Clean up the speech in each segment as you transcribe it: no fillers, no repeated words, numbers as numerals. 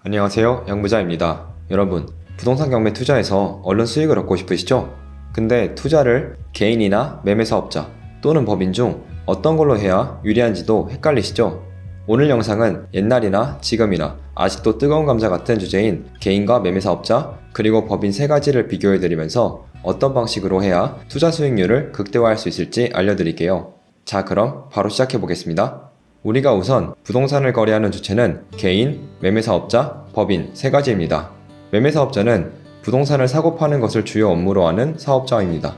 안녕하세요, 양부자입니다. 여러분, 부동산 경매 투자에서 얼른 수익을 얻고 싶으시죠? 근데 투자를 개인이나 매매 사업자 또는 법인 중 어떤 걸로 해야 유리한지도 헷갈리시죠? 오늘 영상은 옛날이나 지금이나 아직도 뜨거운 감자 같은 주제인 개인과 매매 사업자 그리고 법인 세 가지를 비교해드리면서 어떤 방식으로 해야 투자 수익률을 극대화할 수 있을지 알려드릴게요. 자, 그럼 바로 시작해보겠습니다. 우리가 우선 부동산을 거래하는 주체는 개인, 매매사업자, 법인 세 가지입니다. 매매사업자는 부동산을 사고 파는 것을 주요 업무로 하는 사업자입니다.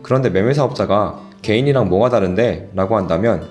그런데 매매사업자가 개인이랑 뭐가 다른데? 라고 한다면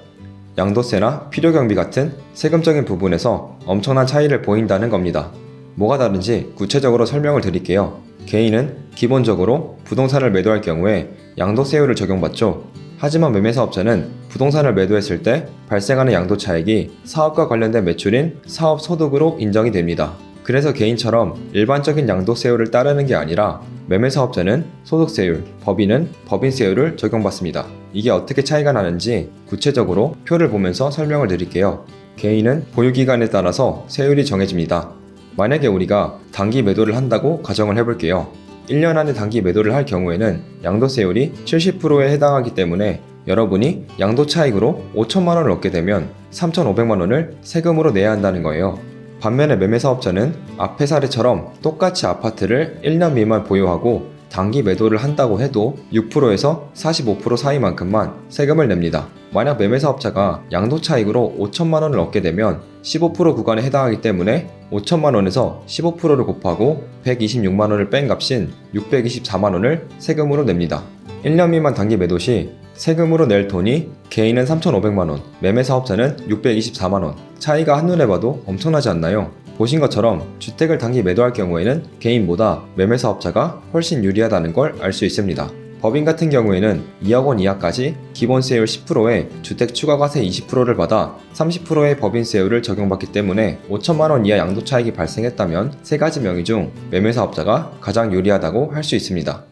양도세나 필요경비 같은 세금적인 부분에서 엄청난 차이를 보인다는 겁니다. 뭐가 다른지 구체적으로 설명을 드릴게요. 개인은 기본적으로 부동산을 매도할 경우에 양도세율을 적용받죠. 하지만 매매사업자는 부동산을 매도했을 때 발생하는 양도차익이 사업과 관련된 매출인 사업소득으로 인정이 됩니다. 그래서 개인처럼 일반적인 양도세율을 따르는 게 아니라 매매사업자는 소득세율, 법인은 법인세율을 적용받습니다. 이게 어떻게 차이가 나는지 구체적으로 표를 보면서 설명을 드릴게요. 개인은 보유기간에 따라서 세율이 정해집니다. 만약에 우리가 단기 매도를 한다고 가정을 해볼게요. 1년 안에 단기 매도를 할 경우에는 양도세율이 70%에 해당하기 때문에 여러분이 양도차익으로 5천만 원을 얻게 되면 3,500만 원을 세금으로 내야 한다는 거예요. 반면에 매매사업자는 앞의 사례처럼 똑같이 아파트를 1년 미만 보유하고 단기 매도를 한다고 해도 6%에서 45% 사이만큼만 세금을 냅니다. 만약 매매사업자가 양도차익으로 5천만 원을 얻게 되면 15% 구간에 해당하기 때문에 5천만 원에서 15%를 곱하고 126만 원을 뺀 값인 624만 원을 세금으로 냅니다. 1년 미만 단기 매도 시 세금으로 낼 돈이 개인은 3,500만 원, 매매사업자는 624만 원. 차이가 한눈에 봐도 엄청나지 않나요? 보신 것처럼 주택을 단기 매도할 경우에는 개인보다 매매사업자가 훨씬 유리하다는 걸 알 수 있습니다. 법인 같은 경우에는 2억 원 이하까지 기본세율 10%에 주택 추가과세 20%를 받아 30%의 법인세율을 적용받기 때문에 5천만 원 이하 양도차익이 발생했다면 세 가지 명의 중 매매사업자가 가장 유리하다고 할 수 있습니다.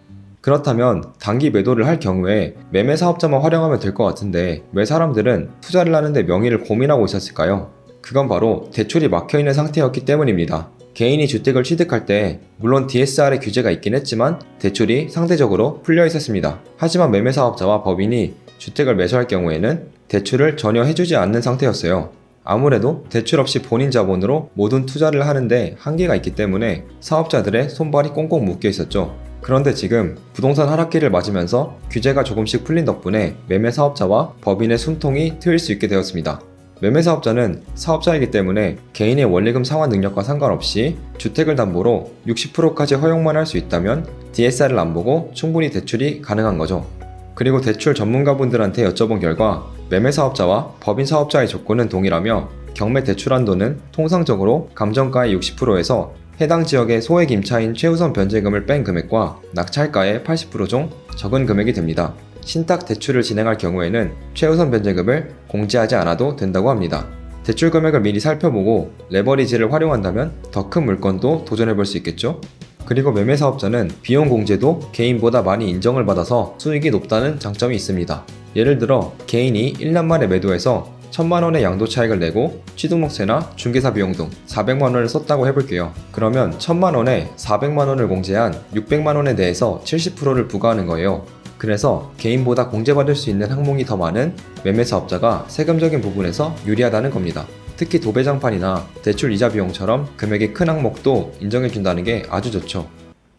그렇다면 단기 매도를 할 경우에 매매사업자만 활용하면 될 것 같은데 왜 사람들은 투자를 하는데 명의를 고민하고 있었을까요? 그건 바로 대출이 막혀있는 상태였기 때문입니다. 개인이 주택을 취득할 때 물론 DSR의 규제가 있긴 했지만 대출이 상대적으로 풀려 있었습니다. 하지만 매매사업자와 법인이 주택을 매수할 경우에는 대출을 전혀 해주지 않는 상태였어요. 아무래도 대출 없이 본인 자본으로 모든 투자를 하는데 한계가 있기 때문에 사업자들의 손발이 꽁꽁 묶여 있었죠. 그런데 지금 부동산 하락기를 맞으면서 규제가 조금씩 풀린 덕분에 매매사업자와 법인의 숨통이 트일 수 있게 되었습니다. 매매사업자는 사업자이기 때문에 개인의 원리금 상환 능력과 상관없이 주택을 담보로 60%까지 허용만 할 수 있다면 DSR을 안 보고 충분히 대출이 가능한 거죠. 그리고 대출 전문가분들한테 여쭤본 결과 매매사업자와 법인사업자의 조건은 동일하며 경매 대출 한도는 통상적으로 감정가의 60%에서 해당 지역의 소액 임차인 최우선 변제금을 뺀 금액과 낙찰가의 80% 중 적은 금액이 됩니다. 신탁 대출을 진행할 경우에는 최우선 변제금을 공제하지 않아도 된다고 합니다. 대출 금액을 미리 살펴보고 레버리지를 활용한다면 더 큰 물건도 도전해볼 수 있겠죠? 그리고 매매사업자는 비용 공제도 개인보다 많이 인정을 받아서 수익이 높다는 장점이 있습니다. 예를 들어 개인이 1년 만에 매도해서 1,000만 원의 양도차익을 내고 취등록세나 중개사 비용 등 400만 원을 썼다고 해볼게요. 그러면 1,000만 원에 400만 원을 공제한 600만 원에 대해서 70%를 부과하는 거예요. 그래서 개인보다 공제받을 수 있는 항목이 더 많은 매매사업자가 세금적인 부분에서 유리하다는 겁니다. 특히 도배장판이나 대출 이자 비용처럼 금액이 큰 항목도 인정해준다는 게 아주 좋죠.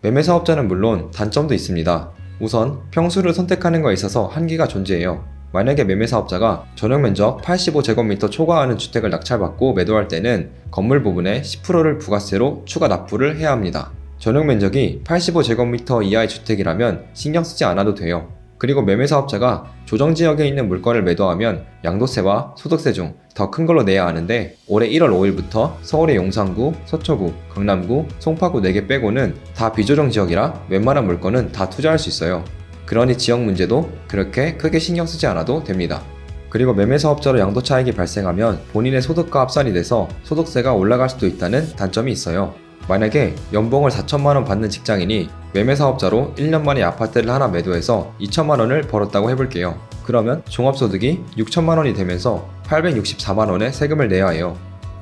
매매사업자는 물론 단점도 있습니다. 우선 평수를 선택하는 거에 있어서 한계가 존재해요. 만약에 매매사업자가 전용면적 85제곱미터 초과하는 주택을 낙찰받고 매도할 때는 건물 부분에 10%를 부가세로 추가 납부를 해야 합니다. 전용면적이 85제곱미터 이하의 주택이라면 신경 쓰지 않아도 돼요. 그리고 매매사업자가 조정지역에 있는 물건을 매도하면 양도세와 소득세 중 더 큰 걸로 내야 하는데 올해 1월 5일부터 서울의 용산구, 서초구, 강남구, 송파구 4개 빼고는 다 비조정지역이라 웬만한 물건은 다 투자할 수 있어요. 그러니 지역 문제도 그렇게 크게 신경 쓰지 않아도 됩니다. 그리고 매매사업자로 양도차익이 발생하면 본인의 소득과 합산이 돼서 소득세가 올라갈 수도 있다는 단점이 있어요. 만약에 연봉을 4천만 원 받는 직장인이 매매사업자로 1년 만에 아파트를 하나 매도해서 2천만 원을 벌었다고 해볼게요. 그러면 종합소득이 6천만 원이 되면서 864만 원의 세금을 내야 해요.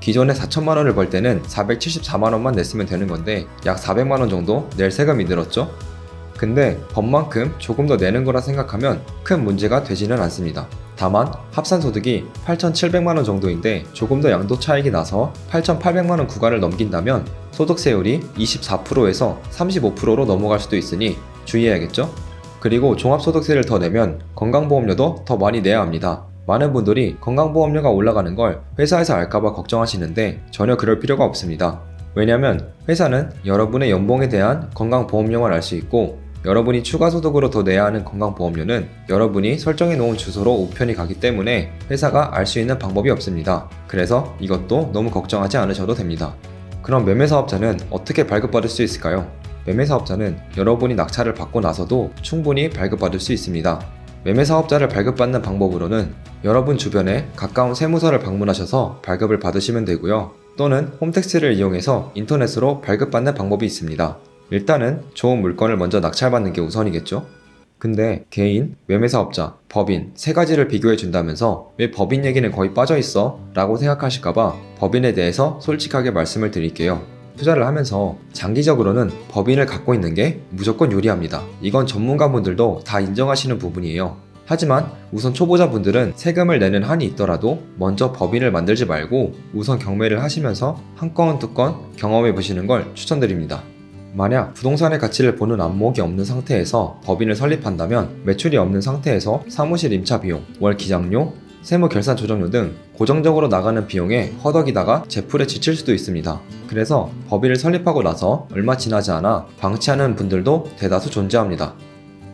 기존에 4천만 원을 벌 때는 474만 원만 냈으면 되는 건데 약 400만 원 정도 낼 세금이 늘었죠. 근데 법만큼 조금 더 내는 거라 생각하면 큰 문제가 되지는 않습니다. 다만 합산소득이 8,700만 원 정도인데 조금 더 양도 차익이 나서 8,800만 원 구간을 넘긴다면 소득세율이 24%에서 35%로 넘어갈 수도 있으니 주의해야겠죠? 그리고 종합소득세를 더 내면 건강보험료도 더 많이 내야 합니다. 많은 분들이 건강보험료가 올라가는 걸 회사에서 알까봐 걱정하시는데 전혀 그럴 필요가 없습니다. 왜냐면 회사는 여러분의 연봉에 대한 건강보험료만 알 수 있고 여러분이 추가 소득으로 더 내야 하는 건강보험료는 여러분이 설정해 놓은 주소로 우편이 가기 때문에 회사가 알 수 있는 방법이 없습니다. 그래서 이것도 너무 걱정하지 않으셔도 됩니다. 그럼 매매사업자는 어떻게 발급받을 수 있을까요? 매매사업자는 여러분이 낙찰을 받고 나서도 충분히 발급받을 수 있습니다. 매매사업자를 발급받는 방법으로는 여러분 주변에 가까운 세무서를 방문하셔서 발급을 받으시면 되고요. 또는 홈택스를 이용해서 인터넷으로 발급받는 방법이 있습니다. 일단은 좋은 물건을 먼저 낙찰받는 게 우선이겠죠? 근데 개인, 매매사업자, 법인 세 가지를 비교해 준다면서 왜 법인 얘기는 거의 빠져 있어? 라고 생각하실까봐 법인에 대해서 솔직하게 말씀을 드릴게요. 투자를 하면서 장기적으로는 법인을 갖고 있는 게 무조건 유리합니다. 이건 전문가분들도 다 인정하시는 부분이에요. 하지만 우선 초보자분들은 세금을 내는 한이 있더라도 먼저 법인을 만들지 말고 우선 경매를 하시면서 한 건, 두 건 경험해 보시는 걸 추천드립니다. 만약 부동산의 가치를 보는 안목이 없는 상태에서 법인을 설립한다면 매출이 없는 상태에서 사무실 임차 비용, 월 기장료, 세무 결산 조정료 등 고정적으로 나가는 비용에 허덕이다가 제풀에 지칠 수도 있습니다. 그래서 법인을 설립하고 나서 얼마 지나지 않아 방치하는 분들도 대다수 존재합니다.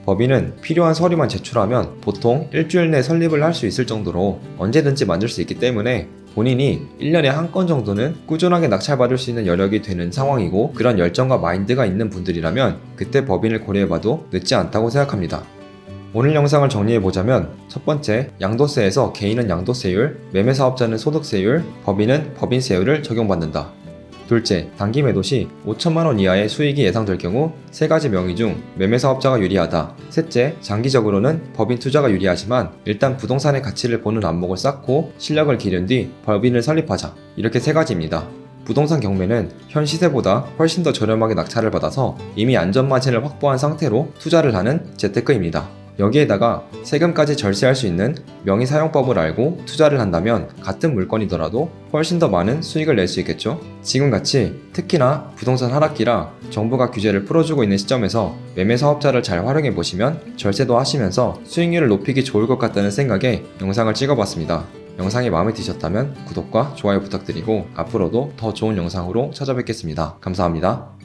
법인은 필요한 서류만 제출하면 보통 일주일 내 설립을 할 수 있을 정도로 언제든지 만들 수 있기 때문에 본인이 1년에 한 건 정도는 꾸준하게 낙찰받을 수 있는 여력이 되는 상황이고 그런 열정과 마인드가 있는 분들이라면 그때 법인을 고려해봐도 늦지 않다고 생각합니다. 오늘 영상을 정리해보자면 첫 번째, 양도세에서 개인은 양도세율, 매매사업자는 소득세율, 법인은 법인세율을 적용받는다. 둘째, 단기 매도 시 5천만 원 이하의 수익이 예상될 경우 세 가지 명의 중 매매사업자가 유리하다. 셋째, 장기적으로는 법인 투자가 유리하지만 일단 부동산의 가치를 보는 안목을 쌓고 실력을 기른 뒤 법인을 설립하자. 이렇게 세 가지입니다. 부동산 경매는 현 시세보다 훨씬 더 저렴하게 낙찰을 받아서 이미 안전마진을 확보한 상태로 투자를 하는 재테크입니다. 여기에다가 세금까지 절세할 수 있는 명의사용법을 알고 투자를 한다면 같은 물건이더라도 훨씬 더 많은 수익을 낼 수 있겠죠? 지금같이 특히나 부동산 하락기라 정부가 규제를 풀어주고 있는 시점에서 매매사업자를 잘 활용해 보시면 절세도 하시면서 수익률을 높이기 좋을 것 같다는 생각에 영상을 찍어봤습니다. 영상이 마음에 드셨다면 구독과 좋아요 부탁드리고 앞으로도 더 좋은 영상으로 찾아뵙겠습니다. 감사합니다.